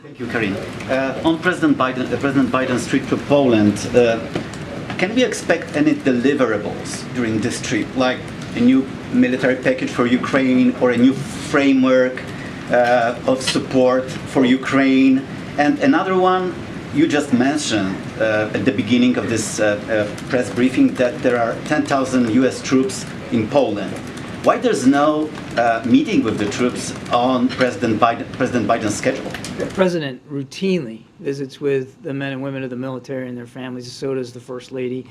Thank you, Karin. On President Biden's trip to Poland, can we expect any deliverables during this trip, like a new military package for Ukraine or a new framework of support for Ukraine? And another one, you just mentioned at the beginning of this press briefing that there are 10,000 US troops in Poland. Why there's no meeting with the troops on President Biden's schedule? The president routinely visits with the men and women of the military and their families. So does the First Lady.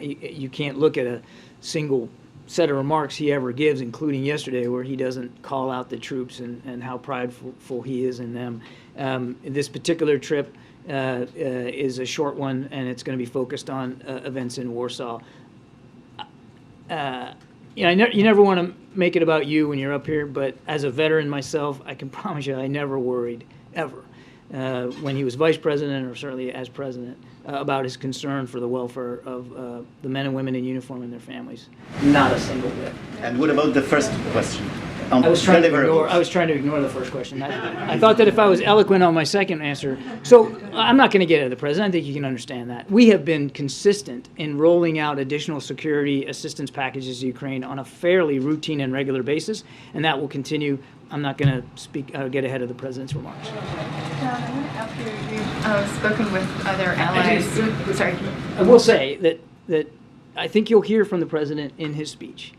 You can't look at a single set of remarks he ever gives, including yesterday, where he doesn't call out the troops and how prideful he is in them. This particular trip is a short one, and it's going to be focused on events in Warsaw. You never want to make it about you when you're up here, but as a veteran myself, I can promise you I never worried, ever, when he was vice president or certainly as president, about his concern for the welfare of the men and women in uniform and their families. Not a single bit. And what about the first question? I was trying to ignore the first question. I thought that if I was eloquent on my second answer, so I'm not going to get at the president. I think you can understand that. We have been consistent in rolling out additional security assistance packages to Ukraine on a fairly routine and regular basis, and that will continue. I'm not going to get ahead of the president's remarks. John, I want to ask you, you've spoken with other allies. Sorry. I will say that I think you'll hear from the president in his speech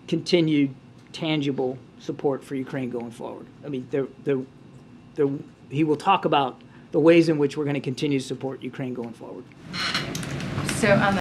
continued tangible support for Ukraine going forward. I mean, he will talk about the ways in which we're going to continue to support Ukraine going forward. So on the